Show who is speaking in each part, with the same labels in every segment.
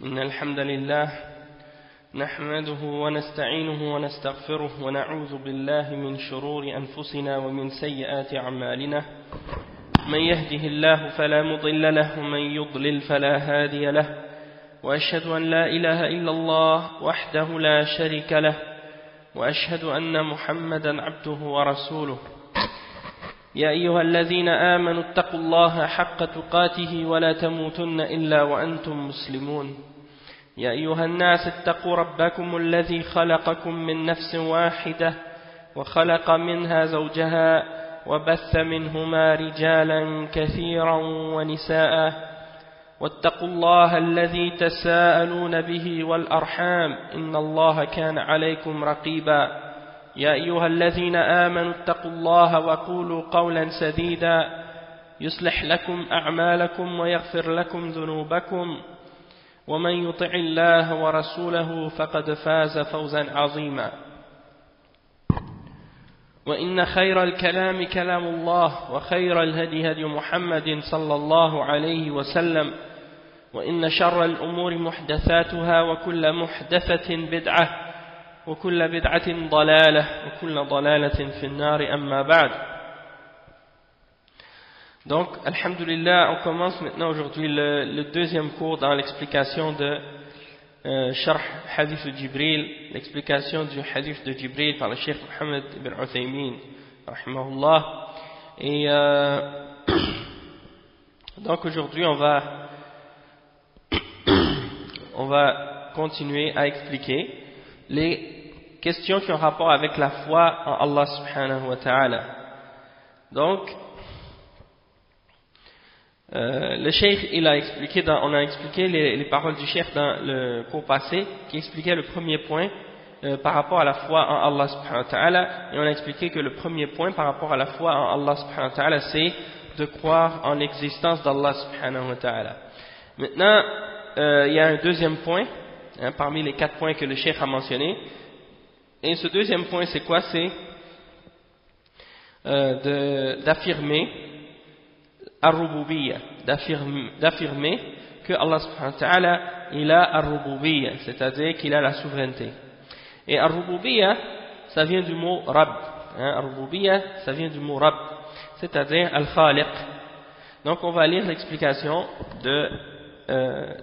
Speaker 1: إن الحمد لله نحمده ونستعينه ونستغفره ونعوذ بالله من شرور أنفسنا ومن سيئات أعمالنا من يهده الله فلا مضل له ومن يضلل فلا هادي له وأشهد أن لا إله إلا الله وحده لا شريك له وأشهد أن محمدا عبده ورسوله يا أيها الذين آمنوا اتقوا الله حق تقاته ولا تموتن إلا وأنتم مسلمون يا أيها الناس اتقوا ربكم الذي خلقكم من نفس واحدة وخلق منها زوجها وبث منهما رجالا كثيرا ونساء واتقوا الله الذي تساءلون به والأرحام إن الله كان عليكم رقيبا يا أيها الذين آمنوا اتقوا الله وقولوا قولا سديدا يصلح لكم أعمالكم ويغفر لكم ذنوبكم ومن يطع الله ورسوله فقد فاز فوزا عظيما وإن خير الكلام كلام الله وخير الهدي هدي محمد صلى الله عليه وسلم وإن شر الأمور محدثاتها وكل محدثة بدعة وكل بدعة ضلالة وكل ضلالة في النار أما بعد. Donc, alhamdulillah, on commence maintenant aujourd'hui le deuxième cours dans l'explication de Sharh Hadith de Jibril, l'explication du Hadith de Jibril par le Cheikh Mohammed ibn Uthaymin, rahimahullah. Et donc aujourd'hui, on va continuer à expliquer les questions qui ont rapport avec la foi en Allah subhanahu wa ta'ala. Donc, le Cheikh, on a expliqué les paroles du Cheikh dans le cours passé, qui expliquait le premier point par rapport à la foi en Allah subhanahu wa ta'ala, et on a expliqué que le premier point par rapport à la foi en Allah subhanahu wa ta'ala, c'est de croire en l'existence d'Allah subhanahu wa ta'ala. Maintenant, il y a un deuxième point, parmi les 4 points que le Cheikh a mentionnés, et ce deuxième point c'est quoi? C'est d'affirmer Ar-Rububiyyah, d'affirmer que Allah subhanahu wa ta'ala il a Ar-Rububiyyah, c'est-à-dire qu'il a la souveraineté. Et Ar-Rububiyyah, ça vient du mot Rabb, Ar-Rububiyyah, ça vient du mot Rabb, c'est-à-dire Al-Khaliq. Donc on va lire l'explication de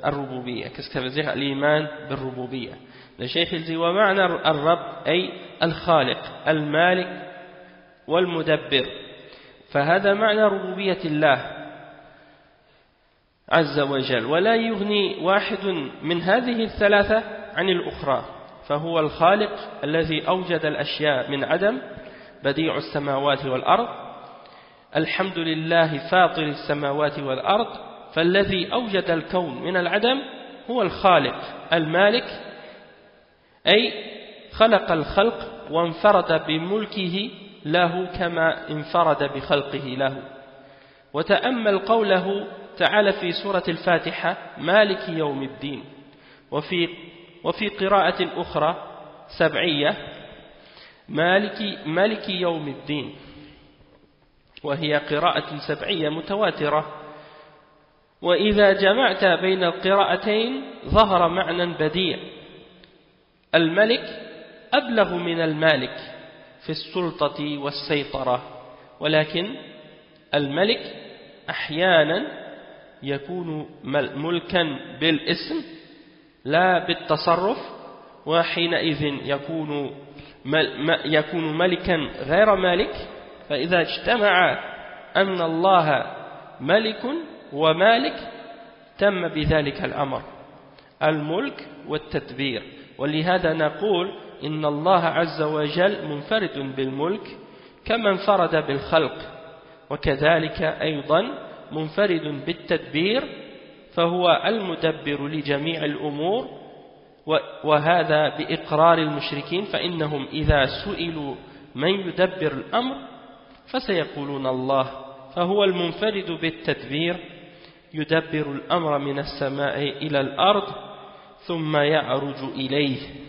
Speaker 1: Ar-Rububiyyah. Qu'est-ce que ça veut dire Al-Iman bil-Rububiyyah? Le Cheikh il dit ومعنى الرب أي الخالق المالك والمدبر فهذا معنى ربوبية الله عز وجل ولا يغني واحد من هذه الثلاثة عن الأخرى فهو الخالق الذي أوجد الأشياء من عدم بديع السماوات والأرض الحمد لله فاطر السماوات والأرض فالذي أوجد الكون من العدم هو الخالق المالك أي خلق الخلق وانفرد بملكه له كما انفرد بخلقه له وتأمل قوله تعالى في سورة الفاتحة مالك يوم الدين وفي قراءة أخرى سبعية مالك يوم الدين وهي قراءة سبعية متواترة وإذا جمعت بين القراءتين ظهر معنى بديع الملك أبلغ من المالك في السلطة والسيطرة ولكن الملك أحيانا يكون ملكا بالاسم لا بالتصرف وحينئذ يكون ملكا غير مالك فإذا اجتمع أن الله ملك ومالك تم بذلك الأمر الملك والتدبير ولهذا نقول إن الله عز وجل منفرد بالملك كما انفرد بالخلق وكذلك أيضا منفرد بالتدبير فهو المدبر لجميع الأمور وهذا بإقرار المشركين فإنهم إذا سئلوا من يدبر الأمر فسيقولون الله فهو المنفرد بالتدبير يدبر الأمر من السماء إلى الأرض ثم يعرج إليه.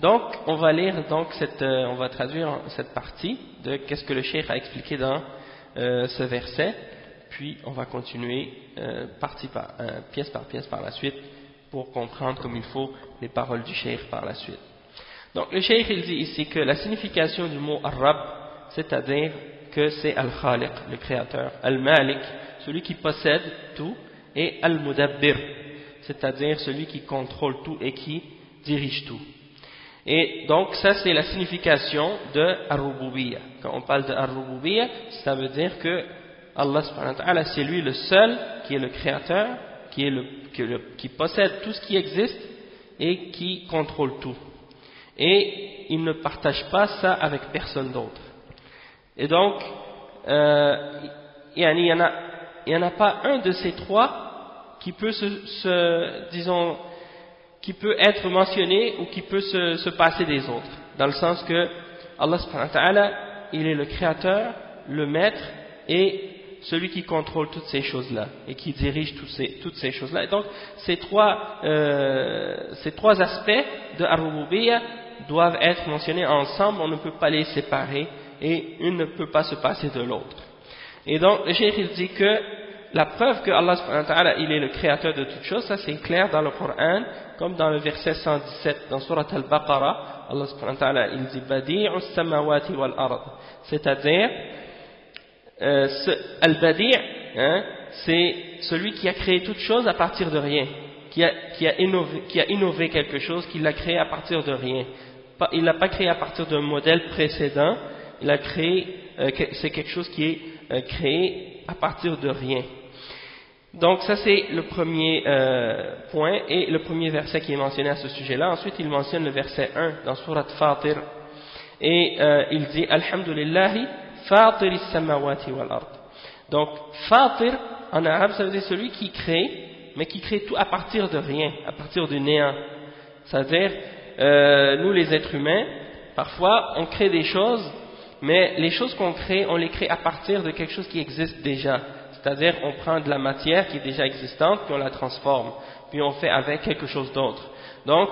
Speaker 1: Donc, on va lire donc on va traduire cette partie de qu'est-ce que le Cheikh a expliqué dans ce verset puis on va continuer pièce par pièce par la suite pour comprendre comme il faut les paroles du cheikh par la suite. Donc le cheikh il dit ici que la signification du mot Ar-Rabb, c'est-à-dire que c'est Al-Khaliq, le créateur, Al-Malik, celui qui possède tout, et Al-Mudabbir, c'est-à-dire celui qui contrôle tout et qui dirige tout. Et donc ça c'est la signification de Ar-Rububiyya. Quand on parle de Ar-Rububiyya, ça veut dire que Allah subhanahu wa ta'ala, c'est lui le seul qui est le créateur, qui possède tout ce qui existe et qui contrôle tout. Et il ne partage pas ça avec personne d'autre. Et donc, il n'y en a pas un de ces trois qui peut qui peut être mentionné ou qui peut se passer des autres. Dans le sens que Allah subhanahu wa ta'ala, il est le créateur, le maître et celui qui contrôle toutes ces choses-là et qui dirige toutes ces choses-là. Et donc, ces trois aspects de Ar-Rububiyya doivent être mentionnés ensemble, on ne peut pas les séparer et une ne peut pas se passer de l'autre. Et donc, le cheikh il dit que la preuve que Allah subhanahu wa ta'ala il est le créateur de toutes choses, ça c'est clair dans le Coran, comme dans le verset 117 dans Surat Al-Baqarah, Allah subhanahu wa ta'ala il dit Badi'us samawati wal ard, c'est-à-dire Al-Badi' c'est celui qui a créé toute chose à partir de rien, qui a innové quelque chose, qui l'a créé à partir de rien. Il l'a pas créé à partir d'un modèle précédent, il a créé, c'est quelque chose qui est créé à partir de rien. Donc ça c'est le premier point et le premier verset qui est mentionné à ce sujet-là. Ensuite il mentionne le verset 1 dans Surat Fatir et il dit Alhamdulillahi Fatir as-samawati wal ard. Donc Fatir en arabe ça veut dire celui qui crée, mais qui crée tout à partir de rien, à partir du néant. C'est-à-dire nous les êtres humains, parfois on crée des choses, mais les choses qu'on crée, on les crée à partir de quelque chose qui existe déjà. C'est-à-dire on prend de la matière qui est déjà existante, puis on la transforme, puis on fait avec quelque chose d'autre. Donc,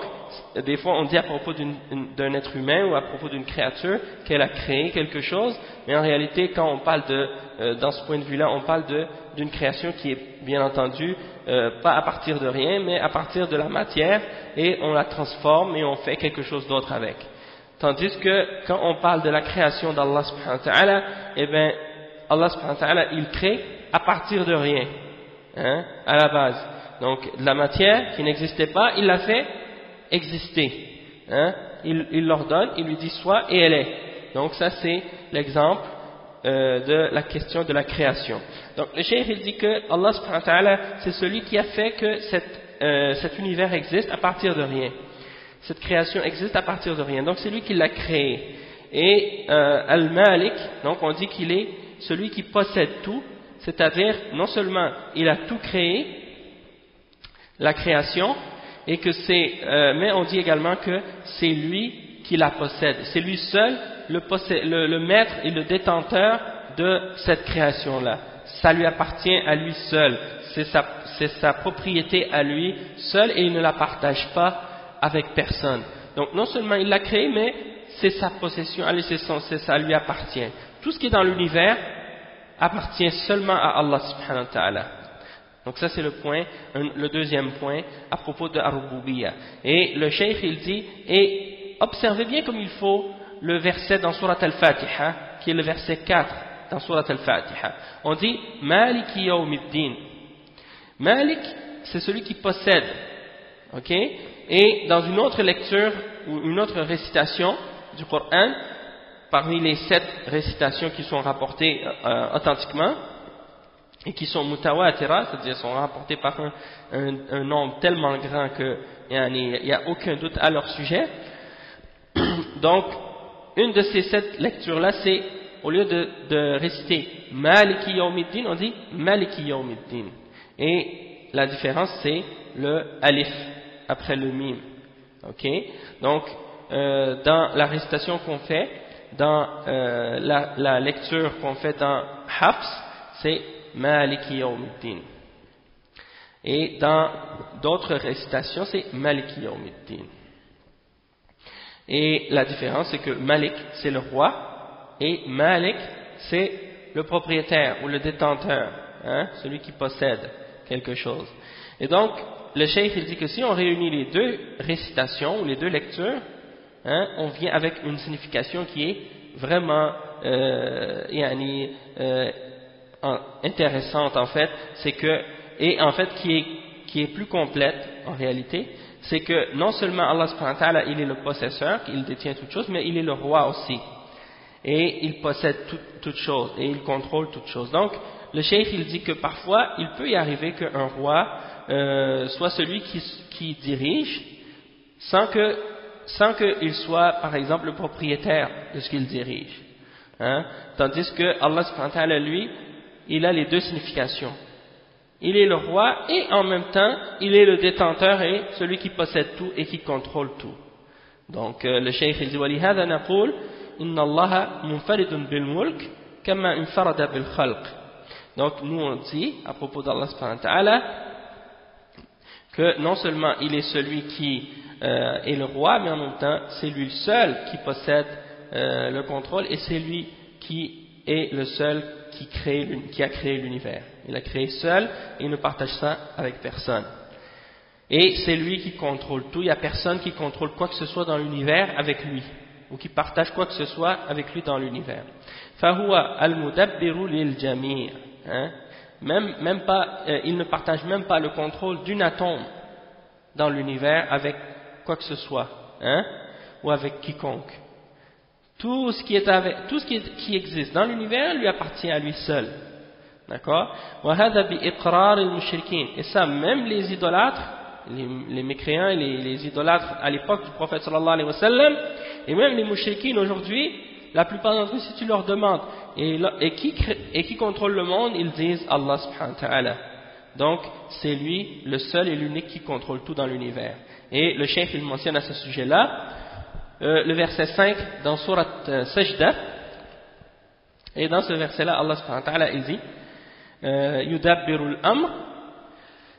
Speaker 1: des fois on dit à propos d'un être humain ou à propos d'une créature qu'elle a créé quelque chose, mais en réalité quand on parle dans ce point de vue-là, on parle d'une création qui est bien entendu pas à partir de rien, mais à partir de la matière, et on la transforme et on fait quelque chose d'autre avec. Tandis que quand on parle de la création d'Allah subhanahu wa ta'ala, eh bien Allah subhanahu wa ta'ala il crée à partir de rien, à la base. Donc de la matière qui n'existait pas, il l'a fait exister. Il l'ordonne, il lui dit soit et elle est. Donc ça c'est l'exemple de la question de la création. Donc le cheikh il dit que Allah subhanahu wa ta'ala c'est celui qui a fait que cet univers existe à partir de rien. Cette création existe à partir de rien. Donc c'est lui qui l'a créé. Et Al-Malik, donc on dit qu'il est celui qui possède tout, c'est-à-dire non seulement il a tout créé, la création, et que mais on dit également que c'est lui qui la possède. C'est lui seul le maître et le détenteur de cette création-là. Ça lui appartient à lui seul. C'est sa propriété à lui seul et il ne la partage pas avec personne. Donc non seulement il l'a créé, mais c'est sa possession, ça lui appartient. Tout ce qui est dans l'univers appartient seulement à Allah subhanahu wa ta'ala. Donc ça c'est le deuxième point à propos de Ar-Rububiyya. Et le cheikh il dit, et observez bien comme il faut le verset dans Surat Al-Fatiha, qui est le verset 4 dans Surat Al-Fatiha. On dit Maliki Yawmiddin. Malik, c'est celui qui possède. Ok? Et dans une autre lecture ou une autre récitation du Coran, parmi les 7 récitations qui sont rapportées authentiquement et qui sont mutawatira, c'est-à-dire sont rapportées par un nombre tellement grand qu'il n'y a aucun doute à leur sujet. Donc, une de ces 7 lectures-là, c'est au lieu de réciter Maliki Yawmiddin, on dit Maliki Yawmiddin. Et la différence, c'est le alif après le mim. Ok? Donc, dans la récitation qu'on fait, dans la lecture qu'on fait dans Hafs, c'est Maliki Yawmiddin. Et dans d'autres récitations, c'est Maliki Yawmiddin. Et la différence, c'est que Malik, c'est le roi, et Malik, c'est le propriétaire ou le détenteur. hein, celui qui possède quelque chose. Et donc, le cheikh il dit que si on réunit les deux récitations ou les deux lectures, hein, on vient avec une signification qui est vraiment intéressante en fait, c'est que, et en fait qui est plus complète en réalité, c'est que non seulement Allah subhanahu wa ta'ala il est le possesseur, il détient toutes choses, mais il est le roi aussi. Et il possède toutes choses, et il contrôle toutes choses. Donc, le cheikh il dit que parfois, il peut y arriver qu'un roi soit celui qui dirige, sans qu'il soit, par exemple, le propriétaire de ce qu'il dirige. Hein? Tandis que Allah subhanahu wa ta'ala, lui, il a les deux significations. Il est le roi, et en même temps, il est le détenteur et celui qui possède tout et qui contrôle tout. Donc, le cheikh il dit, وَلِهَذَا نَقُولُ إِنَّ اللَّهَ مُنْفَرِدٌ بِالْمُلْكِ كَمَا انْفَرَدَ بِالْخَلْقِ. Donc, nous on dit, à propos d'Allah subhanahu wa ta'ala, que non seulement il est celui qui est le roi, mais en même temps, c'est lui le seul qui possède le contrôle, et c'est lui qui est le seul qui a créé l'univers. Il a créé seul, et il ne partage ça avec personne. Et c'est lui qui contrôle tout, il n'y a personne qui contrôle quoi que ce soit dans l'univers avec lui, ou qui partage quoi que ce soit avec lui dans l'univers. فَهُوَ الْمُدَبِّرُ لِلْجَمِيعِ. Même pas, il ne partage même pas le contrôle d'un atome dans l'univers avec quoi que ce soit, hein, ou avec quiconque. Tout ce qui existe dans l'univers lui appartient à lui seul. D'accord? Et ça, même les idolâtres, les mécréants et les idolâtres à l'époque du prophète sallallahu alayhi wa sallam, et même les mouchriquines aujourd'hui, la plupart d'entre eux, si tu leur demandes et qui contrôle le monde, ils disent Allah subhanahu wa ta'ala. Donc c'est lui le seul et l'unique qui contrôle tout dans l'univers. Et le cheikh il mentionne à ce sujet-là le verset 5 dans Surat Sajda, et dans ce verset-là Allah subhanahu wa ta'ala il dit Yudabbiru al-amr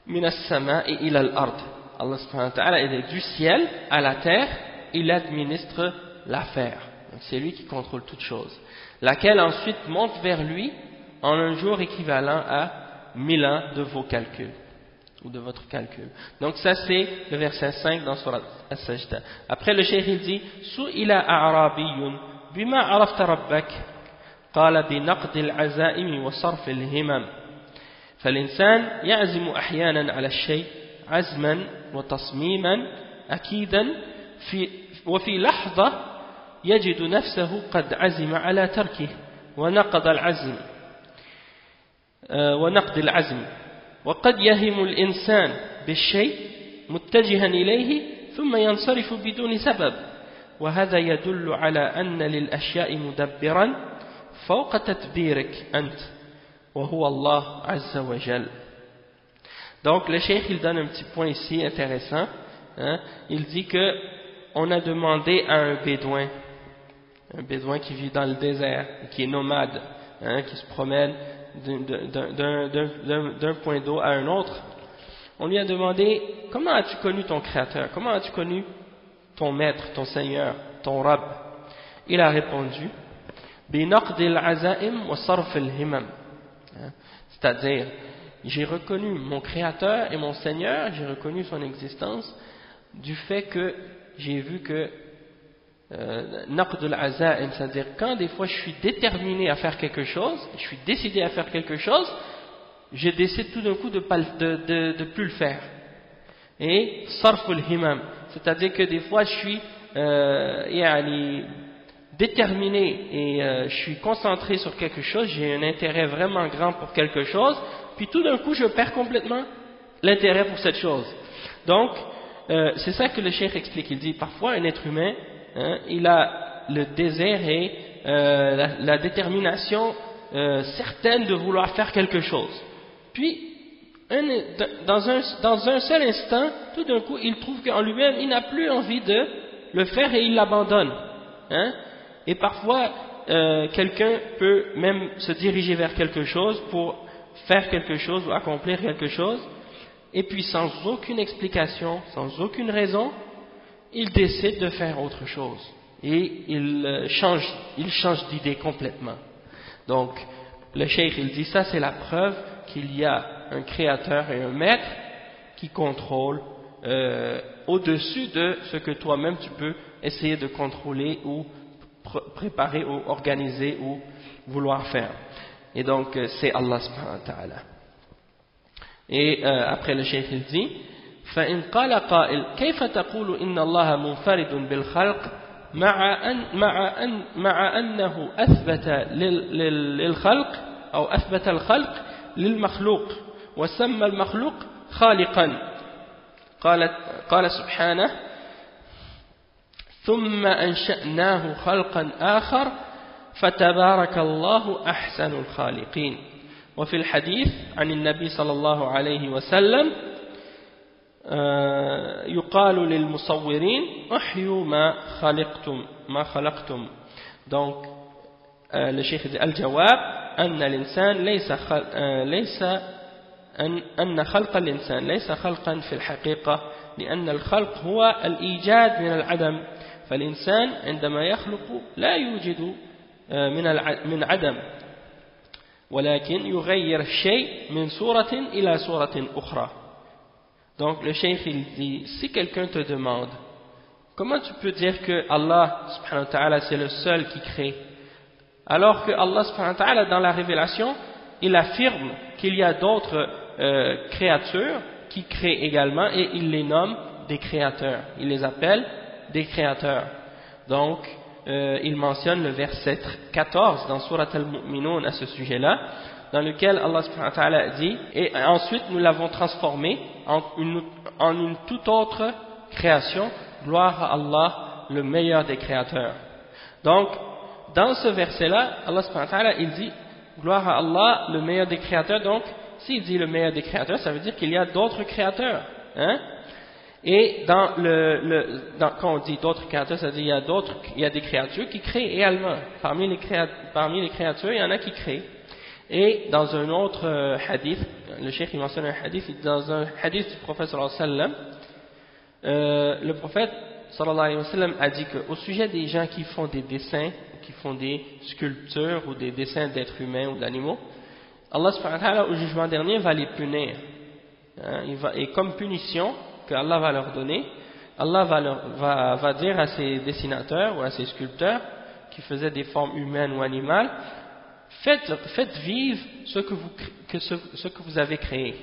Speaker 1: min as-sama'i ila al-ard. Allah subhanahu wa ta'ala il est du ciel à la terre, il administre l'affaire. C'est lui qui contrôle toutes choses, laquelle ensuite monte vers lui en un jour équivalent à 1000 ans de vos calculs, ou de votre calcul. Donc ça c'est le verset 5 dans Surat As-Sajda. Après le cheikh il dit Su'ila a'rabiyyun bima arafta rabbak qala bi naqd al-azaim wa sarf al-himam فالإنسان يعزم أحيانا على الشيء عزما وتصميما أكيدا وفي لحظة يجد نفسه قد عزم على تركه ونقض العزم وقد يهم الإنسان بالشيء متجها إليه ثم ينصرف بدون سبب وهذا يدل على أن للأشياء مدبرا فوق تدبيرك أنت وهو الله عز وجل. Donc le cheikh il donne un petit point ici intéressant, hein? Il dit que on a demandé à un bédouin qui vit dans le désert, qui est nomade, hein, qui se promène d'un point d'eau à un autre, on lui a demandé comment as-tu connu ton créateur, comment as-tu connu ton maître, ton seigneur, ton Rabb. Il a répondu binaqdil azaim wa sarf al-himam, c'est-à-dire j'ai reconnu mon créateur et mon seigneur, j'ai reconnu son existence du fait que j'ai vu que naqd al-azaim, c'est-à-dire quand des fois je suis déterminé à faire quelque chose, je suis décidé à faire quelque chose, je décide tout d'un coup de plus le faire. Et sarf al-himam, c'est-à-dire que des fois je suis déterminé et je suis concentré sur quelque chose, j'ai un intérêt vraiment grand pour quelque chose, puis tout d'un coup je perds complètement l'intérêt pour cette chose. Donc c'est ça que le cheikh explique. Il dit parfois un être humain, hein, il a le désir et la détermination certaine de vouloir faire quelque chose, puis dans un seul instant, tout d'un coup il trouve qu'en lui-même il n'a plus envie de le faire et il l'abandonne, hein? Et parfois quelqu'un peut même se diriger vers quelque chose pour faire quelque chose ou accomplir quelque chose, et puis sans aucune explication, sans aucune raison, il décide de faire autre chose et il change d'idée complètement. Donc le cheikh il dit ça c'est la preuve qu'il y a un créateur et un maître qui contrôle au-dessus de ce que toi-même tu peux essayer de contrôler ou préparer ou organiser ou vouloir faire. Et donc c'est Allah subhanahu wa ta'ala. Et après le cheikh il dit فإن قال قائل كيف تقول إن الله منفرد بالخلق مع أنه أثبت للخلق أو أثبت الخلق للمخلوق وسمى المخلوق خالقا قال سبحانه ثم أنشأناه خلقا آخر فتبارك الله أحسن الخالقين. وفي الحديث عن النبي صلى الله عليه وسلم يقال للمصورين احيوا ما خلقتم. Donc le cheikh dit الجواب أن الإنسان أن خلق الإنسان ليس خلقا في الحقيقة لأن الخلق هو الإيجاد من العدم، فالإنسان عندما يخلق لا يوجد من عدم ولكن يغير الشيء من صورة إلى صورة أخرى. Donc le cheikh il dit, si quelqu'un te demande comment tu peux dire que Allah subhanahu wa ta'ala c'est le seul qui crée, alors que Allah subhanahu wa ta'ala dans la révélation il affirme qu'il y a d'autres créatures qui créent également et il les nomme des créateurs, il les appelle des créateurs. Donc il mentionne le verset 14 dans Surat Al-Mu'minun à ce sujet-là, dans lequel Allah subhanahu wa ta'ala dit et ensuite nous l'avons transformé en une toute autre création, gloire à Allah le meilleur des créateurs. Donc dans ce verset-là Allah subhanahu wa ta'ala il dit gloire à Allah le meilleur des créateurs. Donc s'il dit le meilleur des créateurs, ça veut dire qu'il y a d'autres créateurs, hein? Et quand on dit d'autres créateurs, ça veut dire il y a des créatures qui créent également. Parmi les créatures, il y en a qui créent. Et dans un autre hadith, le cheikh il mentionne un hadith, dans un hadith du prophète sallallahu alayhi wa sallam, le prophète sallallahu alayhi wa sallam a dit qu'au sujet des gens qui font des dessins, qui font des sculptures ou des dessins d'êtres humains ou d'animaux, Allah subhanahu wa ta'ala au jugement dernier va les punir, hein, et comme punition que Allah va leur donner, Allah va dire à ces dessinateurs ou à ces sculpteurs qui faisaient des formes humaines ou animales, faites vivre ce que vous avez créé,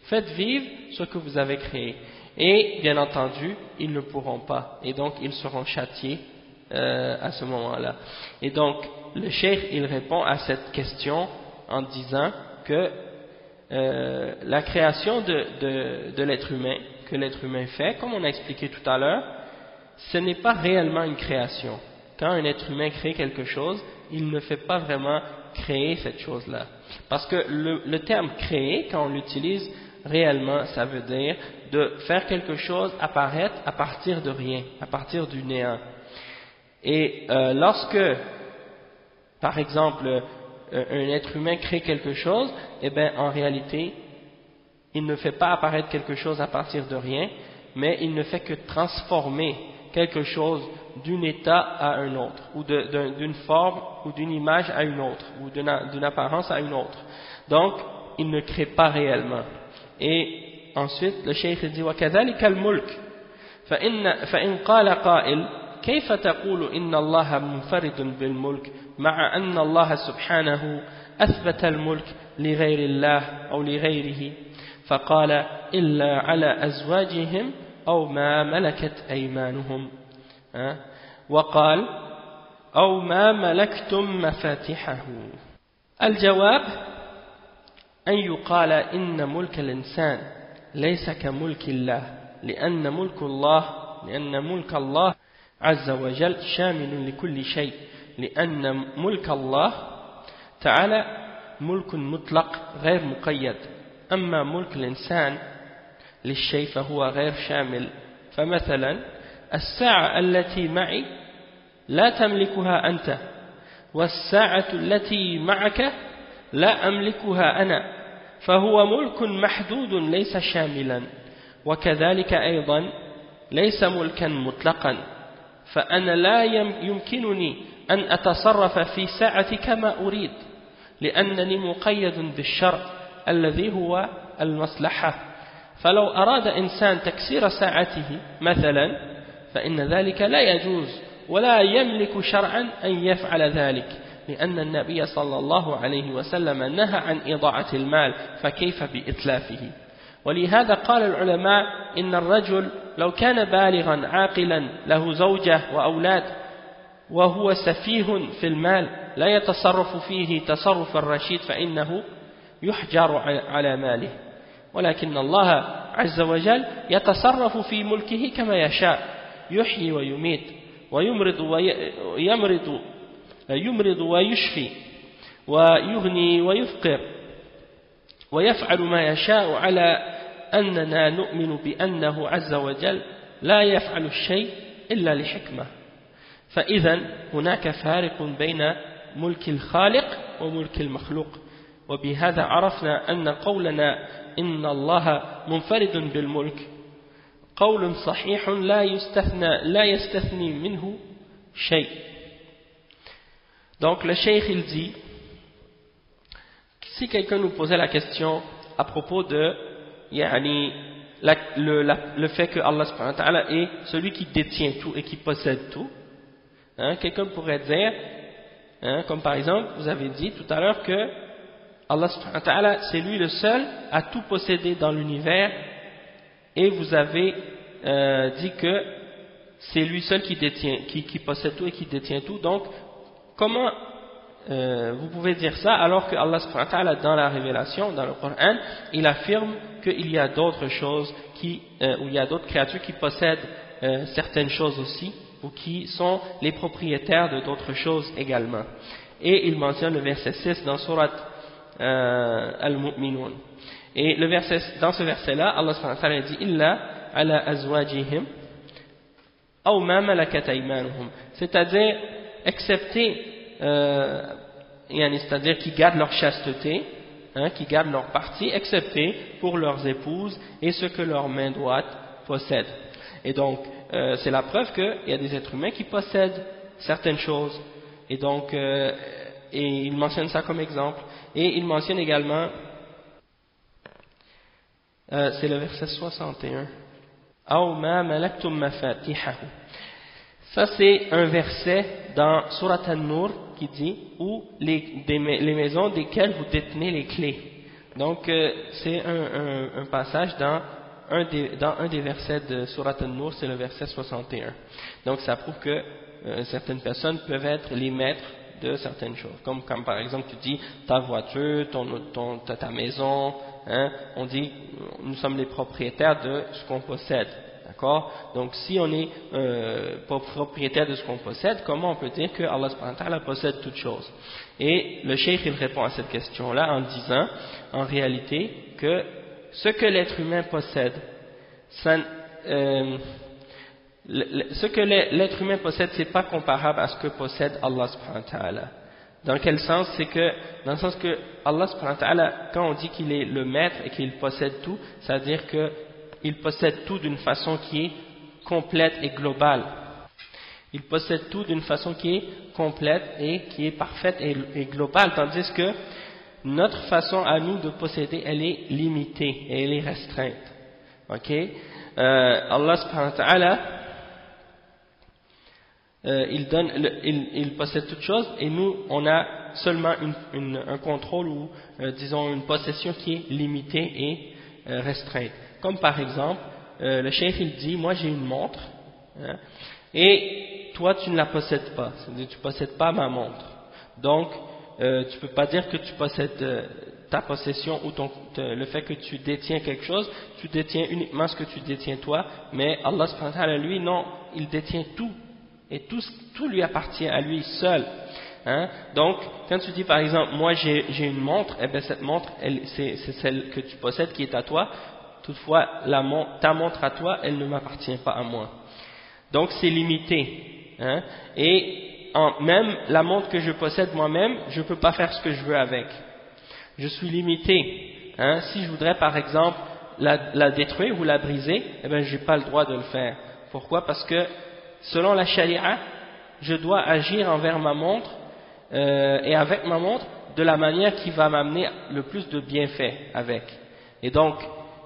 Speaker 1: faites vivre ce que vous avez créé, et bien entendu ils ne pourront pas, et donc ils seront châtiés à ce moment-là. Et donc le cheikh il répond à cette question en disant que la création de l'être humain, que l'être humain fait, comme on a expliqué tout à l'heure, ce n'est pas réellement une création. Quand un être humain crée quelque chose, il ne fait pas vraiment créer cette chose-là. Parce que le terme créer, quand on l'utilise réellement, ça veut dire de faire quelque chose apparaître à partir de rien, à partir du néant. Et lorsque, par exemple, un être humain crée quelque chose, eh bien en réalité, il ne fait pas apparaître quelque chose à partir de rien, mais il ne fait que transformer quelque chose d'un état à un autre, ou d'une forme ou d'une image à une autre, ou d'une apparence à une autre. Donc, il ne crée pas réellement. Et ensuite, le cheikh dit وَكَذَلِكَ الْمُلْكِ فَإِنْ قَالَ قَائِلٌ كيف تقول إن الله منفرد بالملك مع أن الله سبحانه أثبت الملك لغير الله أو لغيره فقال إلا على أزواجهم أو ما ملكت أيمانهم وقال أو ما ملكتم مفاتحه. الجواب أن يقال إن ملك الإنسان ليس كملك الله لأن ملك الله عز وجل شامل لكل شيء لأن ملك الله تعالى ملك مطلق غير مقيد أما ملك الإنسان للشيء فهو غير شامل. فمثلا الساعة التي معي لا تملكها أنت والساعة التي معك لا أملكها أنا فهو ملك محدود ليس شاملا وكذلك أيضا ليس ملكا مطلقا فأنا لا يمكنني أن أتصرف في ساعتي كما أريد لأنني مقيد بالشرع الذي هو المصلحة. فلو أراد إنسان تكسير ساعته مثلا فإن ذلك لا يجوز ولا يملك شرعا أن يفعل ذلك، لأن النبي صلى الله عليه وسلم نهى عن إضاعة المال، فكيف بإتلافه؟ ولهذا قال العلماء إن الرجل لو كان بالغا عاقلا له زوجة وأولاد وهو سفيه في المال لا يتصرف فيه تصرف الرشيد فإنه يحجر على ماله، ولكن الله عز وجل يتصرف في ملكه كما يشاء، يحيي ويميت يمرض ويشفي ويغني ويفقر، ويفعل ما يشاء على أننا نؤمن بأنه عز وجل لا يفعل الشيء إلا لحكمة. فإذا هناك فارق بين ملك الخالق وملك المخلوق، وبهذا عرفنا أن قولنا إن الله منفرد بالملك قول صحيح لا يستثني منه شيء. Donc le cheikh il dit, si quelqu'un nous posait la question à propos de le fait que Allah subhanahu wa ta'ala est celui qui détient tout et qui possède tout, quelqu'un pourrait dire, comme par exemple vous avez dit tout à l'heure que Allah subhanahu wa ta'ala c'est lui le seul à tout posséder dans l'univers, et vous avez dit que c'est lui seul qui possède tout et qui détient tout. Donc comment vous pouvez dire ça alors que Allah subhanahu wa ta'ala dans la révélation, dans le Coran, il affirme qu'il y a d'autres choses ou il y a d'autres créatures qui possèdent certaines choses aussi, ou qui sont les propriétaires de d'autres choses également. Et il mentionne le verset 6 dans Surat Al-Mu'minun. Et dans ce verset-là, Allah subhanahu wa ta'ala dit Illa ala azwajihim aw ma malakat aymanuhum, c'est-à-dire excepté c'est-à-dire qui gardent leur chasteté, qui gardent leur partie, excepté pour leurs épouses et ce que leurs mains droites possèdent. Et donc c'est la preuve qu'il y a des êtres humains qui possèdent certaines choses, et donc et il mentionne ça comme exemple. Et il mentionne également c'est le verset 61 Aw ma malaktum mafatihahu. Ça c'est un verset dans Surat An-Nur qui dit ou les maisons desquelles vous détenez les clés. Donc c'est un passage dans un des versets de Surat An-Nur, c'est le verset 61. Donc ça prouve que certaines personnes peuvent être les maîtres de certaines choses, comme par exemple tu dis ta voiture, ta maison, on dit nous sommes les propriétaires de ce qu'on possède, d'accord? Donc si on est propriétaire de ce qu'on possède, comment on peut dire que Allah subhanahu wa ta'ala possède toutes choses? Et le cheikh il répond à cette question là en disant en réalité que ce que l'être humain possède, ce que l'être humain possède, c'est pas comparable à ce que possède Allah subhanahu wa ta'ala. Dans quel sens? C'est que, dans le sens que Allah subhanahu wa ta'ala, quand on dit qu'il est le maître et qu'il possède tout, ça veut dire qu'il possède tout d'une façon qui est complète et globale. Il possède tout d'une façon qui est complète et qui est parfaite et globale, tandis que notre façon à nous de posséder, elle est limitée et elle est restreinte. Ok? Allah subhanahu wa ta'ala, il possède toutes choses, et nous on a seulement un contrôle ou disons une possession qui est limitée et restreinte. Comme par exemple le cheikh il dit moi j'ai une montre et toi tu ne la possèdes pas, c'est-à-dire tu ne possèdes pas ma montre, donc tu ne peux pas dire que tu possèdes ta possession ou le fait que tu détiens quelque chose, tu détiens uniquement ce que tu détiens toi, mais Allah subhanahu wa ta'ala lui non, il détient tout. Et tout lui appartient à lui seul. Donc, quand tu dis par exemple, moi j'ai une montre, eh bien cette montre, c'est celle que tu possèdes qui est à toi. Toutefois, ta montre à toi, elle ne m'appartient pas à moi. Donc c'est limité. Et même la montre que je possède moi-même, je ne peux pas faire ce que je veux avec. Je suis limité. Si je voudrais par exemple la détruire ou la briser, eh bien je n'ai pas le droit de le faire. Pourquoi? Parce que selon la charia, je dois agir envers ma montre et avec ma montre de la manière qui va m'amener le plus de bienfaits avec. Et donc,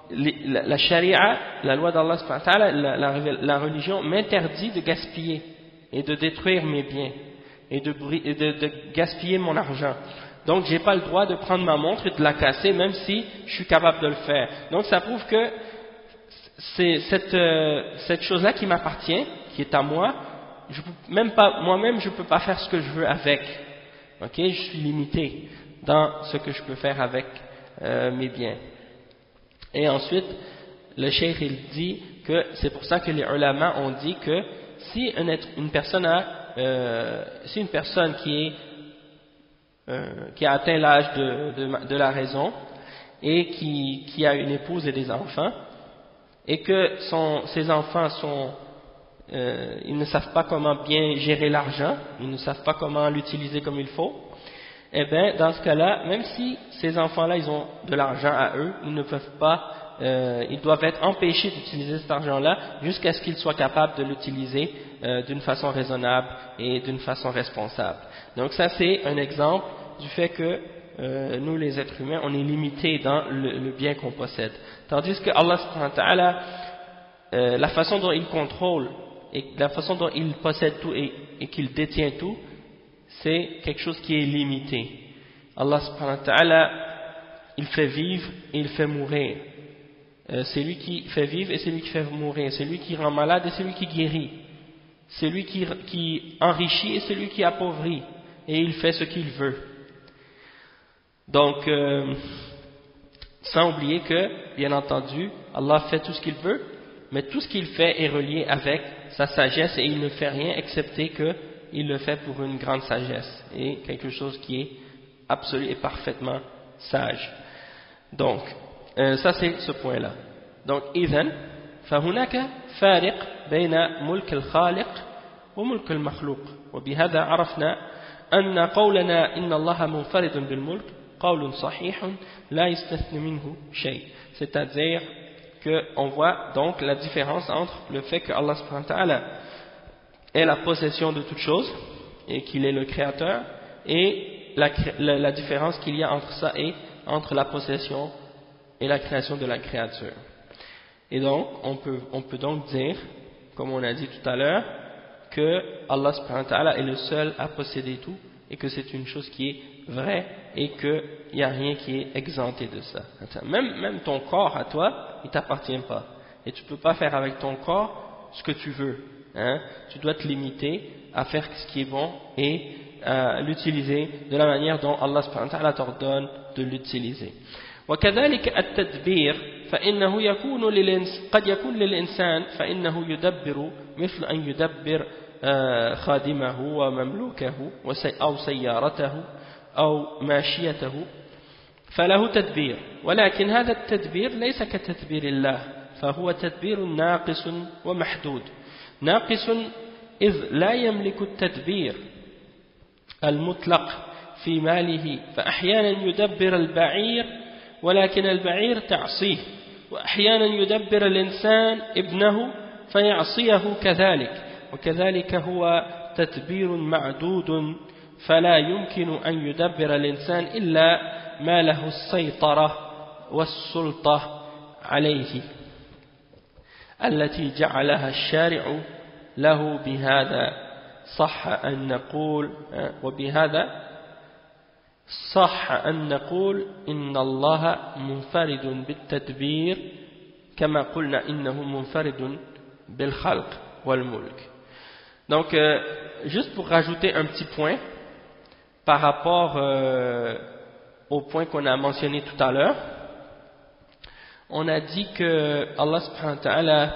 Speaker 1: la charia, la loi d'Allah subhanahu wa ta'ala, la religion m'interdit de gaspiller et de détruire mes biens et de gaspiller mon argent. Donc j'ai pas le droit de prendre ma montre et de la casser même si je suis capable de le faire. Donc ça prouve que c'est cette chose-là qui m'appartient, qui est à moi, moi-même je peux pas faire ce que je veux avec. Ok, je suis limité dans ce que je peux faire avec mes biens. Et ensuite, le cheikh il dit que c'est pour ça que les ulama ont dit que si une personne qui a atteint l'âge de la raison et qui a une épouse et des enfants, et que ses enfants ils ne savent pas comment bien gérer l'argent, ils ne savent pas comment l'utiliser comme il faut, eh bien dans ce cas-là, même si ces enfants-là ils ont de l'argent à eux, ils ne peuvent pas, ils doivent être empêchés d'utiliser cet argent-là jusqu'à ce qu'ils soient capables de l'utiliser d'une façon raisonnable et d'une façon responsable. Donc ça c'est un exemple du fait que nous les êtres humains on est limités dans le bien qu'on possède, tandis que Allah subhanahu wa ta'ala, la façon dont il contrôle et la façon dont il possède tout et qu'il détient tout, c'est quelque chose qui est limité. Allah subhanahu wa ta'ala, il fait vivre et il fait mourir. C'est lui qui fait vivre et c'est lui qui fait mourir. C'est lui qui rend malade et c'est lui qui guérit. C'est lui qui enrichit et c'est lui qui appauvrit. Et il fait ce qu'il veut. Donc, sans oublier que, bien entendu, Allah fait tout ce qu'il veut, mais tout ce qu'il fait est relié avec sa sagesse et il ne fait rien excepté qu'il le fait pour une grande sagesse et quelque chose qui est absolu et parfaitement sage. Donc, ça c'est ce point-là. Donc, إذن فهناك فارق بين ملك الخالق وملك المخلوق وبهذا عرفنا أن قولنا إن الله منفرد بالملك قول صحيح لا يستثنى منه شيء. C'est-à-dire qu'on voit donc la différence entre le fait que Allah subhanahu wa ta'ala est la possession de toutes choses et qu'il est le créateur, et la différence qu'il y a entre ça et entre la possession et la création de la créature. Et donc on peut donc dire, comme on a dit tout à l'heure, que Allah subhanahu wa ta'ala est le seul à posséder tout et que c'est une chose qui est vraie et qu'il n'y a rien qui est exempté de ça. Même ton corps à toi, il ne t'appartient pas. Et tu ne peux pas faire avec ton corps ce que tu veux. Hein? Tu dois te limiter à faire ce qui est bon et à l'utiliser de la manière dont Allah subhanahu wa ta'ala t'ordonne de l'utiliser. وكذلك التدبير فإنه قد يكون للإنسان فإنه يدبر مثل أن يدبر خادمه ومملوكه أو سيارته أو ماشيته فله تدبير، ولكن هذا التدبير ليس كتدبير الله، فهو تدبير ناقص ومحدود. ناقص إذ لا يملك التدبير المطلق في ماله، فأحيانا يدبر البعير ولكن البعير تعصيه، وأحيانا يدبر الإنسان ابنه فيعصيه كذلك، وكذلك هو تدبير معدود، فلا يمكن أن يدبر الإنسان إلا ما له السيطرة والسلطة عليه التي جعلها الشارع له. بهذا صح أن نقول وبهذا صح أن نقول إن الله منفرد بالتدبير كما قلنا إنه منفرد بالخلق والملك. Donc juste pour rajouter un petit point par rapport au point qu'on a mentionné tout à l'heure, on a dit que Allah subhanahu wa ta'ala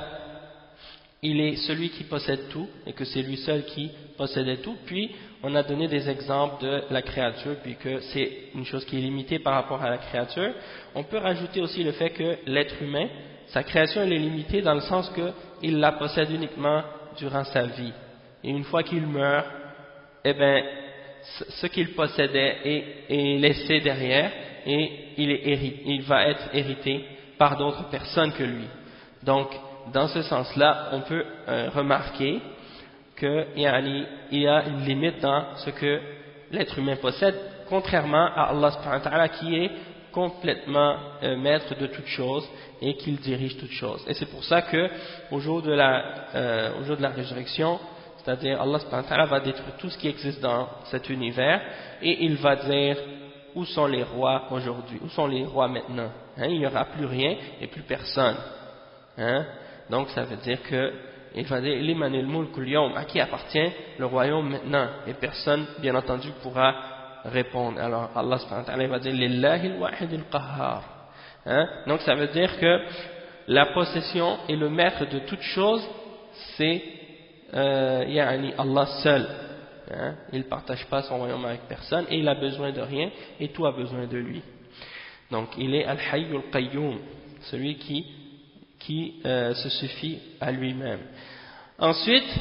Speaker 1: il est celui qui possède tout et que c'est lui seul qui possédait tout, puis on a donné des exemples de la créature, puis que c'est une chose qui est limitée par rapport à la créature. On peut rajouter aussi le fait que l'être humain, sa création elle est limitée dans le sens qu'il la possède uniquement durant sa vie, et une fois qu'il meurt, eh bien ce qu'il possédait est laissé derrière et il va être hérité par d'autres personnes que lui. Donc dans ce sens-là, on peut remarquer qu'il y a une limite dans ce que l'être humain possède contrairement à Allah subhanahu wa ta'ala qui est complètement maître de toutes choses et qu'il dirige toutes choses. Et c'est pour ça que au jour de la résurrection, c'est-à-dire Allah subhanahu wa ta'ala va détruire tout ce qui existe dans cet univers et il va dire où sont les rois aujourd'hui, où sont les rois maintenant, hein, il n'y aura plus rien et plus personne, hein. Donc ça veut dire que il va dire limanil mulkul yawm, à qui appartient le royaume maintenant, et personne bien entendu pourra répondre. Alors Allah subhanahu wa ta'ala va dire lillahi al-wahid al-qahhar, hein. Donc ça veut dire que la possession et le maître de toutes choses c'est yani Allah seul, hein. Il ne partage pas son royaume avec personne et il a besoin de rien et tout a besoin de lui. Donc il est al-hayy al-qayyum, celui qui se suffit à lui-même. Ensuite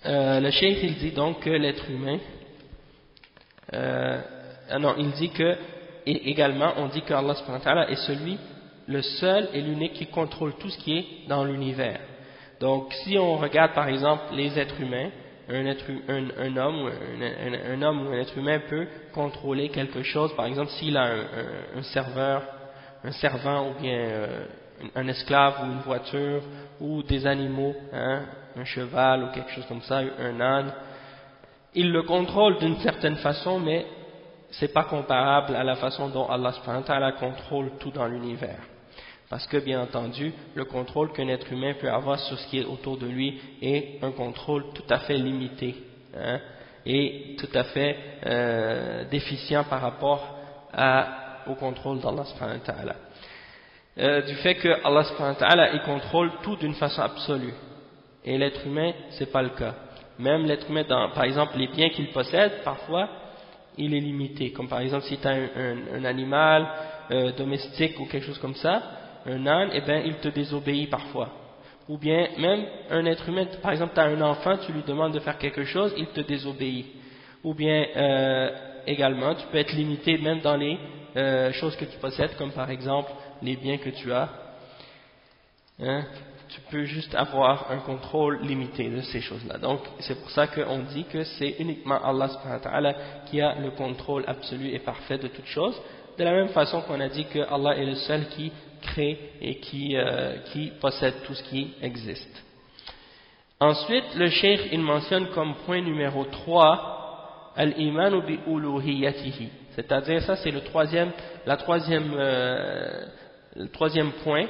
Speaker 1: le cheikh il dit donc que l'être humain il dit que, et également on dit que Allah subhanahu wa ta'ala est celui, le seul et l'unique qui contrôle tout ce qui est dans l'univers. Donc si on regarde par exemple les êtres humains, un homme ou un être humain peut contrôler quelque chose, par exemple s'il a un servant ou bien un esclave ou une voiture ou des animaux, hein, un cheval ou quelque chose comme ça, un âne, il le contrôle d'une certaine façon, mais c'est pas comparable à la façon dont Allah subhanahu wa ta'ala contrôle tout dans l'univers. Parce que bien entendu, le contrôle qu'un être humain peut avoir sur ce qui est autour de lui est un contrôle tout à fait limité, hein, et tout à fait déficient par rapport au contrôle d'Allah subhanahu wa ta'ala. Du fait que Allah subhanahu wa ta'ala il contrôle tout d'une façon absolue, et l'être humain c'est pas le cas. Même l'être humain, par exemple les biens qu'il possède, parfois il est limité, comme par exemple si tu as un animal domestique ou quelque chose comme ça, un âne, eh bien il te désobéit parfois. Ou bien même un être humain, par exemple tu as un enfant, tu lui demandes de faire quelque chose, il te désobéit. Ou bien également tu peux être limité même dans les choses que tu possèdes, comme par exemple les biens que tu as, hein, tu peux juste avoir un contrôle limité de ces choses-là. Donc c'est pour ça qu'on dit que c'est uniquement Allah subhanahu wa ta'ala qui a le contrôle absolu et parfait de toutes choses, de la même façon qu'on a dit que Allah est le seul qui crée et qui possède tout ce qui existe. Ensuite le cheikh il mentionne comme point numéro 3 al-imanu bi uluhiyatihi, c'est-à-dire ça c'est le troisième point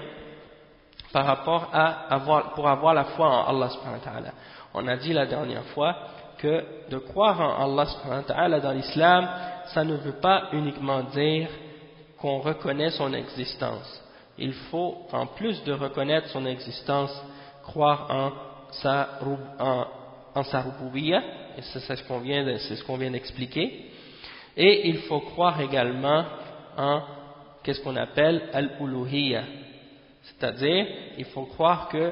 Speaker 1: par rapport pour avoir la foi en Allah subhanahu wa ta'ala. On a dit la dernière fois que de croire en Allah subhanahu wa ta'ala dans l'islam, ça ne veut pas uniquement dire qu'on reconnaît son existence. Il faut, en plus de reconnaître son existence, croire en sa rububiyya, et c'est ce qu'on vient d'expliquer, et il faut croire également en qu'est-ce qu'on appelle al-uluhiyya, c'est-à-dire il faut croire que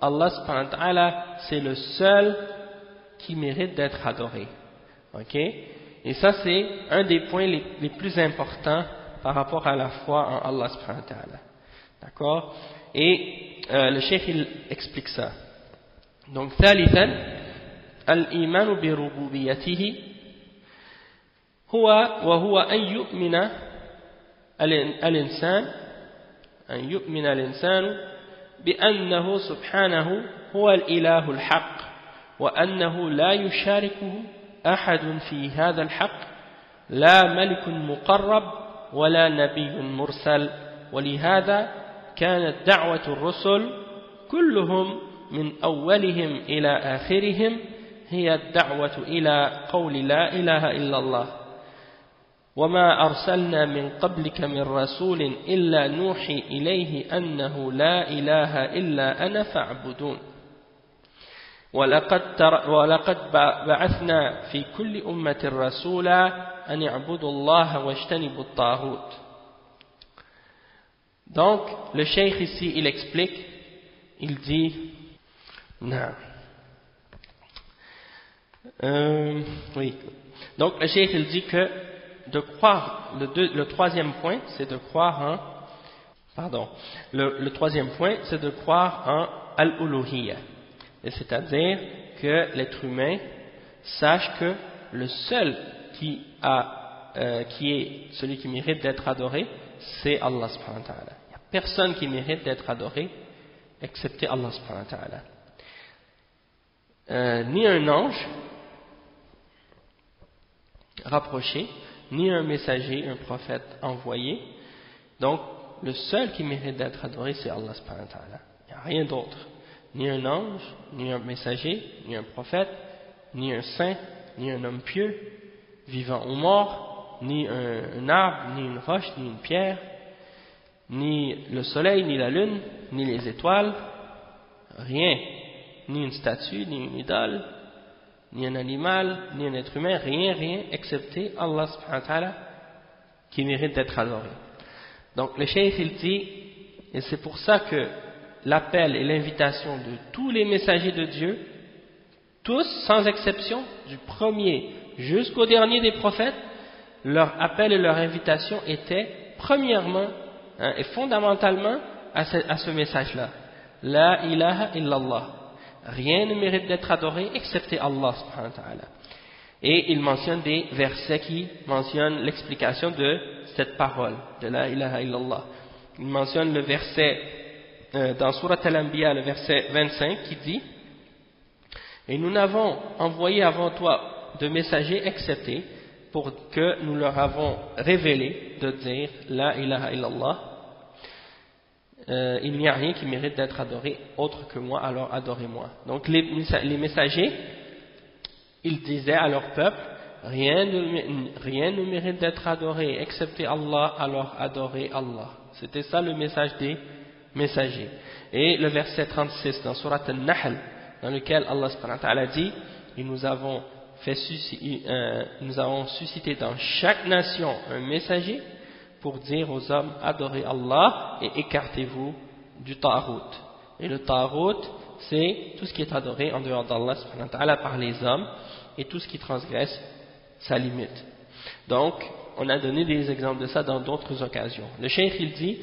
Speaker 1: Allah subhanahu wa ta'ala c'est le seul qui mérite d'être adoré, ok? Et ça c'est un des points les plus importants par rapport à la foi en Allah subhanahu wa ta'ala, d'accord? Et le cheikh il explique ça. Donc ثالثا الإيمان بربوبيته وهو أن يؤمن الإنسان بأنه سبحانه هو الإله الحق وأنه لا يشاركه أحد في هذا الحق لا ملك مقرب ولا نبي مرسل ولهذا كانت دعوة الرسل كلهم من أولهم إلى آخرهم هي الدعوة إلى قول لا إله إلا الله وما أرسلنا من قبلك من رسول إلا نوحي إليه أنه لا إله إلا أنا فاعبدون ولقد بعثنا في كل أمة رسولا أن يعبدوا الله واجتنبوا الطاغوت. Donc le cheikh ici il explique, il dit oui, donc le cheikh il dit que de croire, le troisième point c'est de croire en le troisième point c'est de croire en al-uluhiyya, c'est-à-dire que l'être humain sache que le seul qui a qui est celui qui mérite d'être adoré, c'est Allah subhanahu wa ta'ala. Il n'y a personne qui mérite d'être adoré excepté Allah subhanahu wa ta'ala. Ni un ange rapproché, ni un messager, un prophète envoyé. Donc, le seul qui mérite d'être adoré, c'est Allah subhanahu wa ta'ala. Il n'y a rien d'autre. Ni un ange, ni un messager, ni un prophète, ni un saint, ni un homme pieux, vivant ou mort, ni un arbre, ni une roche, ni une pierre, ni le soleil, ni la lune, ni les étoiles, rien, ni une statue, ni une idole, ni un animal, ni un être humain, rien, excepté Allah subhanahu wa ta'ala qui mérite d'être adoré. Donc le cheikh il dit, et c'est pour ça que l'appel et l'invitation de tous les messagers de Dieu, tous sans exception, du premier jusqu'au dernier des prophètes, leur appel et leur invitation étaient premièrement et fondamentalement à ce message-là. La ilaha illallah. Rien ne mérite d'être adoré excepté Allah subhanahu wa ta'ala. Et il mentionne des versets qui mentionnent l'explication de cette parole, de la ilaha illallah. Il mentionne le verset dans Surat Al-Anbiya, le verset 25 qui dit: et nous n'avons envoyé avant toi de messagers excepté pour que nous leur avons révélé de dire la ilaha illallah. Il n'y a rien qui mérite d'être adoré autre que moi, alors adorez-moi. Donc les messagers, ils disaient à leur peuple, rien ne mérite d'être adoré excepté Allah, alors adorez Allah. C'était ça le message des messagers. Et le verset 36 dans Surat Al-Nahl, dans lequel Allah subhanahu wa ta'ala dit, et nous avons suscité dans chaque nation un messager pour dire aux hommes, adorez Allah et écartez-vous du ta'arout. Et le ta'arout, c'est tout ce qui est adoré en dehors d'Allah subhanahu wa ta'ala par les hommes et tout ce qui transgresse sa limite. Donc, on a donné des exemples de ça dans d'autres occasions. Le cheikh il dit,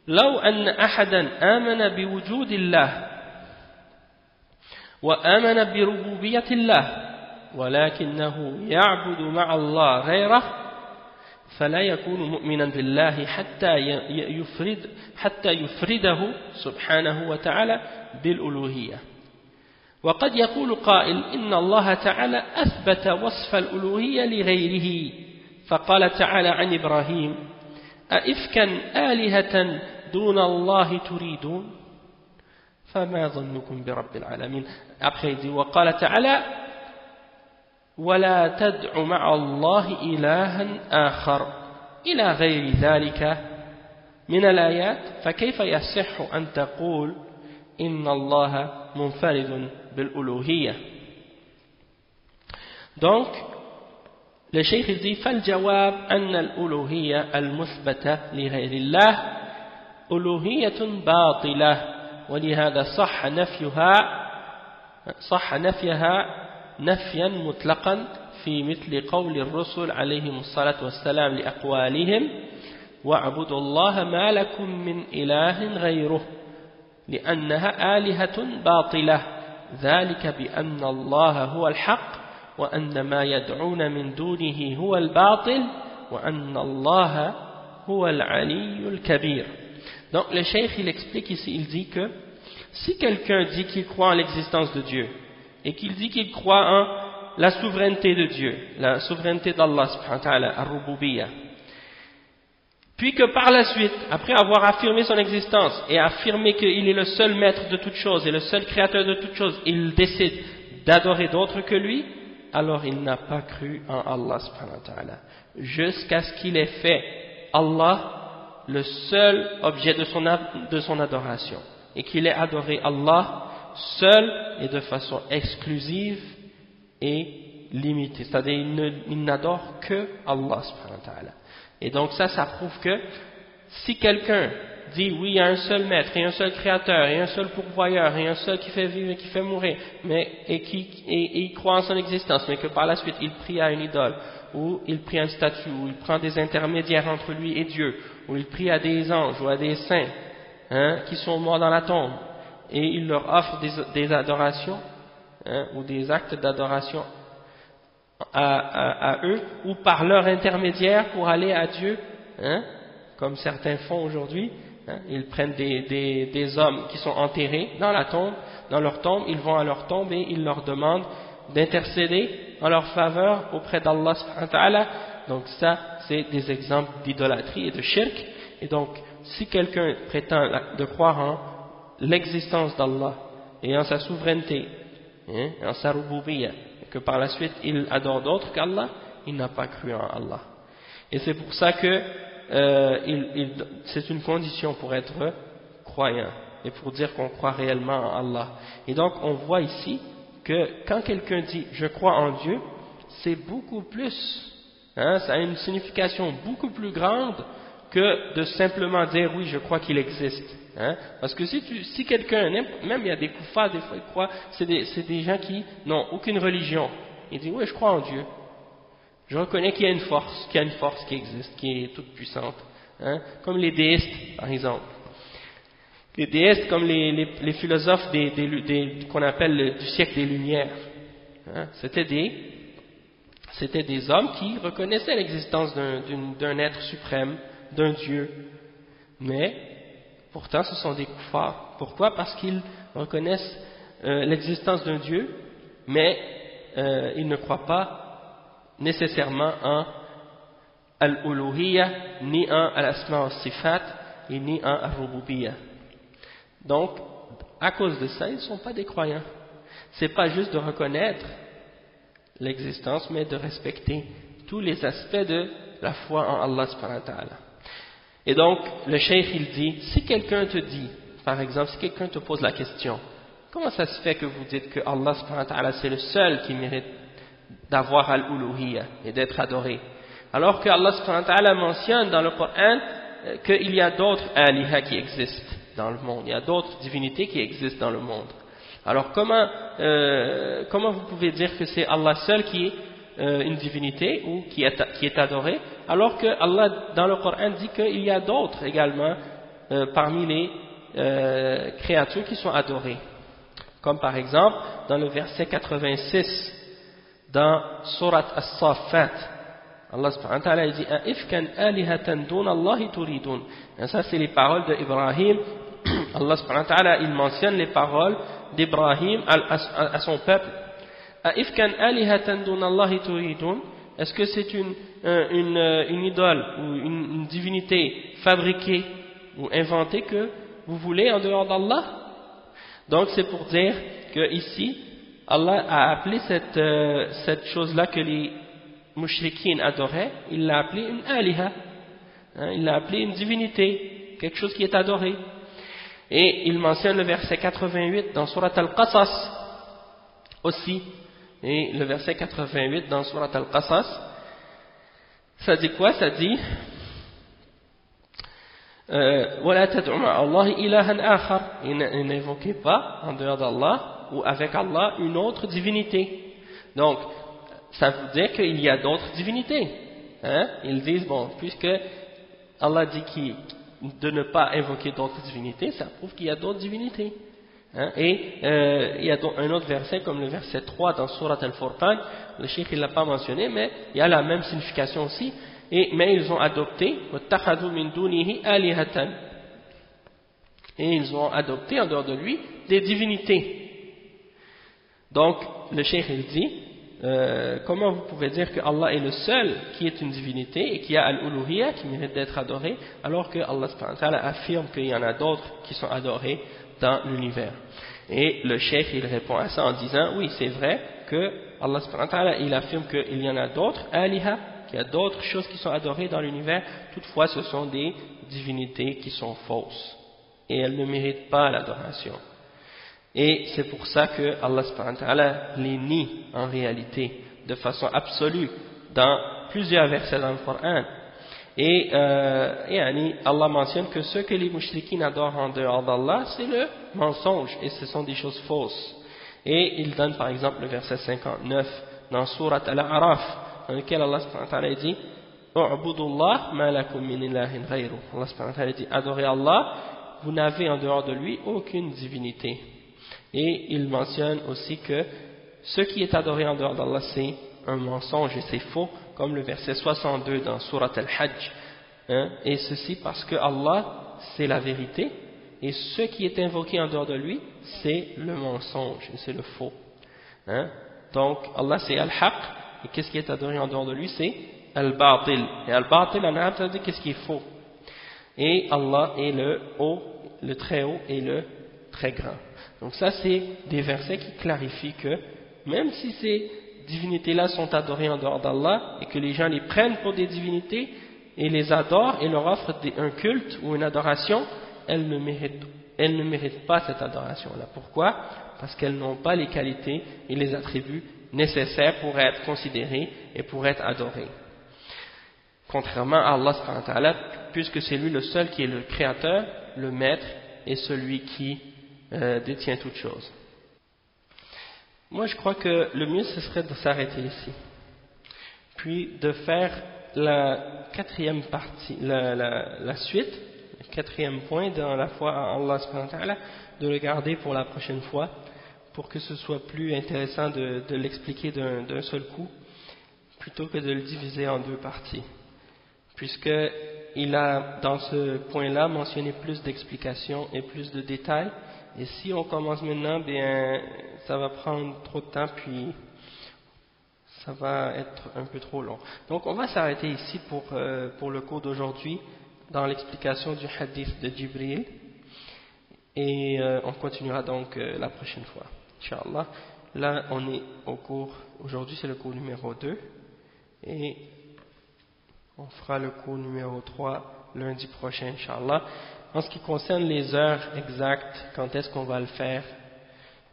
Speaker 1: لو أن أحدا آمن بوجود الله وآمن بربوبية الله ولكنه يعبد مع الله غيره فلا يكون مؤمنا بالله حتى يفرده سبحانه وتعالى بالألوهية. وقد يقول قائل إن الله تعالى أثبت وصف الألوهية لغيره فقال تعالى عن إبراهيم أئفكا آلهة دون الله تريدون فما ظنكم برب العالمين. Après il dit وقال تعالى ولا تدع مع الله إلها آخر إلى غير ذلك من الآيات فكيف يصح أن تقول إن الله منفرد بالألوهية. Donc le cheikh dit فالجواب أن الألوهية المثبتة لغير الله ألوهية باطلة ولهذا صح نفيها نفيا مطلقا في مثل قول الرسل عليهم الصلاة والسلام لأقوالهم واعبدوا الله ما لكم من إله غيره لأنها آلهة باطلة ذلك بأن الله هو الحق وأن ما يدعون من دونه هو الباطل وأن الله هو العلي الكبير. Donc le cheikh il explique ici, il dit que si quelqu'un dit qu'il croit en l'existence de Dieu et qu'il dit qu'il croit en la souveraineté de Dieu, la souveraineté d'Allah subhanahu wa ta'ala, ar-rububiyyah, puis que par la suite, après avoir affirmé son existence et affirmé qu'il est le seul maître de toutes choses et le seul créateur de toutes choses, il décide d'adorer d'autres que lui, alors il n'a pas cru en Allah subhanahu wa ta'ala, jusqu'à ce qu'il ait fait Allah le seul objet de son adoration, et qu'il ait adoré Allah seul et de façon exclusive et limitée, c'est-à-dire il n'adore que Allah subhanahu wa ta'ala. Et donc ça prouve que si quelqu'un dit oui, il y a un seul maître et un seul créateur et un seul pourvoyeur et un seul qui fait vivre et qui fait mourir, et il croit en son existence, mais que par la suite il prie à une idole, ou il prie à une statue, ou il prend des intermédiaires entre lui et Dieu, ou il prie à des anges ou à des saints qui sont morts dans la tombe, et il leur offre des adorations ou des actes d'adoration à eux ou par leur intermédiaire pour aller à Dieu, hein, comme certains font aujourd'hui, hein, ils prennent des hommes qui sont enterrés dans leur tombe, ils vont à leur tombe et ils leur demandent d'intercéder en leur faveur auprès d'Allah subhanahu wa ta'ala. Donc ça, c'est des exemples d'idolâtrie et de shirk. Et donc, si quelqu'un prétend de croire en l'existence d'Allah et en sa souveraineté, hein, en sa rububiyya, que par la suite il adore d'autres qu'Allah, il n'a pas cru en Allah. Et c'est pour ça que c'est une condition pour être croyant et pour dire qu'on croit réellement en Allah. Et donc on voit ici que quand quelqu'un dit je crois en Dieu, c'est beaucoup plus, hein, ça a une signification beaucoup plus grande que de simplement dire oui je crois qu'il existe. Hein? Parce que si quelqu'un, même il y a des koufars, des fois ils croient, c'est des gens qui n'ont aucune religion. Ils disent oui je crois en Dieu. Je reconnais qu'il y a une force qui existe, qui est toute puissante. Hein? Comme les déistes par exemple. Les déistes comme les philosophes qu'on appelle du siècle des Lumières. Hein? C'était des hommes qui reconnaissaient l'existence d'un être suprême, d'un Dieu. Mais pourtant, ce sont des koufars. Pourquoi? Parce qu'ils reconnaissent l'existence d'un Dieu, mais ils ne croient pas nécessairement en al-uluhiyya, ni en al-asma wa-sifat, et ni en al-rububiyya. Donc, à cause de ça, ils ne sont pas des croyants. Ce n'est pas juste de reconnaître l'existence, mais de respecter tous les aspects de la foi en Allah subhanahu wa ta'ala. Et donc, le cheikh il dit, si quelqu'un te dit, par exemple, si quelqu'un te pose la question, comment ça se fait que vous dites que Allah subhanahu wa ta'ala c'est le seul qui mérite d'avoir al-uluhiyya et d'être adoré, alors que Allah subhanahu wa ta'ala mentionne dans le Coran qu'il y a d'autres aliha qui existent dans le monde, il y a d'autres divinités qui existent dans le monde. Alors comment vous pouvez dire que c'est Allah seul qui est une divinité ou qui est adoré, alors que Allah dans le Coran dit qu'il y a d'autres également parmi les créatures qui sont adorées, comme par exemple dans le verset 86 dans Surat As-Saffat, Allah subhanahu wa ta'ala dit Ifkan alihatan dun Allahi turidun. Et ça c'est les paroles d'Ibrahim. Allah subhanahu wa ta'ala il mentionne les paroles d'Ibrahim à son peuple. Ifkan alihatan dun Allahi turidun. Est-ce que c'est une idole ou une divinité fabriquée ou inventée que vous voulez en dehors d'Allah? Donc c'est pour dire que ici Allah a appelé cette chose-là que les mushrikines adoraient, il l'a appelé une aliha, hein, il l'a appelé une divinité, quelque chose qui est adoré. Et il mentionne le verset 88 dans Surat Al-Qasas aussi. Et le verset 88 dans Surat Al-Qasas, ça dit quoi? Ça dit وَلَا تَدْعُ مَعَ اللَّهِ إِلَهًا آخَرَ. Et n'invoquez pas en dehors d'Allah ou avec Allah une autre divinité. Donc ça veut dire qu'il y a d'autres divinités, hein? Ils disent bon, puisque Allah dit de ne pas invoquer d'autres divinités, ça prouve qu'il y a d'autres divinités, hein? Et il y a un autre verset comme le verset 3 dans Surat Al-Furqan, le cheikh il l'a pas mentionné, mais il y a la même signification aussi. Mais ils ont adopté وَاتَّخَذُوا مِن دُونِهِ آلِهَةً, et ils ont adopté en dehors de lui des divinités. Donc le cheikh il dit comment vous pouvez dire que Allah est le seul qui est une divinité et qui a al-uluhiyya, qui mérite d'être adoré, alors que Allah subhanahu wa ta'ala affirme qu'il y en a d'autres qui sont adorés dans l'univers? Et le cheikh il répond à ça en disant oui, c'est vrai que Allah subhanahu wa ta'ala il affirme qu'il y en a d'autres aliha, qu'il y a d'autres choses qui sont adorées dans l'univers, toutefois ce sont des divinités qui sont fausses et elles ne méritent pas l'adoration. Et c'est pour ça que Allah subhanahu wa ta'ala les nie en réalité de façon absolue dans plusieurs versets dans le Coran. Et Allah mentionne que ce que les mushrikines adorent en dehors d'Allah, c'est le mensonge et ce sont des choses fausses. Et il donne par exemple le verset 59 dans Surat Al-A'raf, dans lequel Allah subhanahu wa ta'ala dit U'budullah ma lakum min ilahin ghayru. Allah subhanahu wa ta'ala dit adorez Allah, vous n'avez en dehors de lui aucune divinité. Et il mentionne aussi que ce qui est adoré en dehors d'Allah c'est un mensonge et c'est faux, comme le verset 62 dans Surat Al-Hajj, hein, et ceci parce que Allah c'est la vérité et ce qui est invoqué en dehors de lui c'est le mensonge et c'est le faux, hein. Donc Allah c'est Al-Haq et qu'est-ce qui est adoré en dehors de lui c'est Al-Batil, et Al-Batil en arabe ça veut dire qu'est-ce qui est faux, et Allah est le haut, le très haut et le très grand. Donc ça c'est des versets qui clarifient que même si ces divinités-là sont adorées en dehors d'Allah et que les gens les prennent pour des divinités et les adorent et leur offrent un culte ou une adoration, elles ne méritent pas cette adoration-là. Pourquoi? Parce qu'elles n'ont pas les qualités et les attributs nécessaires pour être considérées et pour être adorées. Contrairement à Allah subhanahu wa ta'ala, puisque c'est lui le seul qui est le créateur, le maître et celui qui détient toutes choses. Moi je crois que le mieux ce serait de s'arrêter ici, puis de faire la quatrième partie, la suite, le quatrième point dans la foi en Allah subhanahu wa ta'ala, de le garder pour la prochaine fois, pour que ce soit plus intéressant de l'expliquer d'un seul coup, plutôt que de le diviser en deux parties, puisqu'il a dans ce point-là mentionné plus d'explications et plus de détails. Et si on commence maintenant, bien, ça va prendre trop de temps, puis ça va être un peu trop long. Donc on va s'arrêter ici pour le cours d'aujourd'hui, dans l'explication du hadith de Jibril, et on continuera donc la prochaine fois, Inch'Allah. Là on est au cours, aujourd'hui c'est le cours numéro 2, et on fera le cours numéro 3 lundi prochain, Inch'Allah. En ce qui concerne les heures exactes, quand est-ce qu'on va le faire,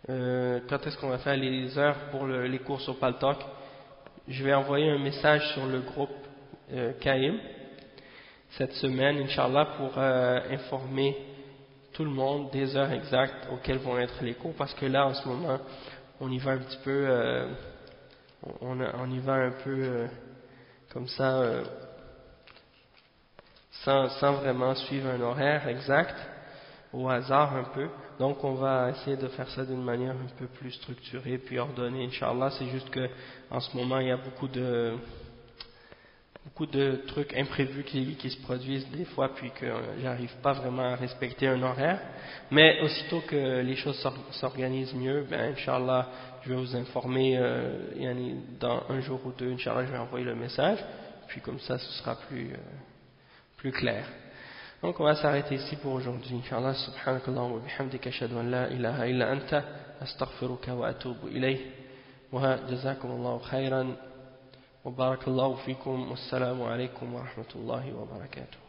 Speaker 1: quand est-ce qu'on va faire les heures pour les cours sur Paltalk, je vais envoyer un message sur le groupe Kaïm cette semaine, Inch'Allah, pour informer tout le monde des heures exactes auxquelles vont être les cours, parce que là, en ce moment, on y va un petit peu, on y va un peu comme ça, sans vraiment suivre un horaire exact, au hasard un peu. Donc on va essayer de faire ça d'une manière un peu plus structurée puis ordonnée, Inch'Allah. C'est juste que en ce moment il y a beaucoup de trucs imprévus qui se produisent des fois, puis que j'arrive pas vraiment à respecter un horaire. Mais aussitôt que les choses s'organisent mieux, ben Inch'Allah, je vais vous informer dans un jour ou deux, Inch'Allah, je vais envoyer le message, puis comme ça ce sera plus clair. Donc on va s'arrêter ici pour aujourd'hui. Inch'Allah, subhanakallah wa bihamdika ashhadu an la ilaha illa anta astaghfiruka wa atubu ilayh. Wa jazakumullahu khairan wa barakallahu fikum. Wassalamu alaykum wa rahmatullahi wa barakatuh.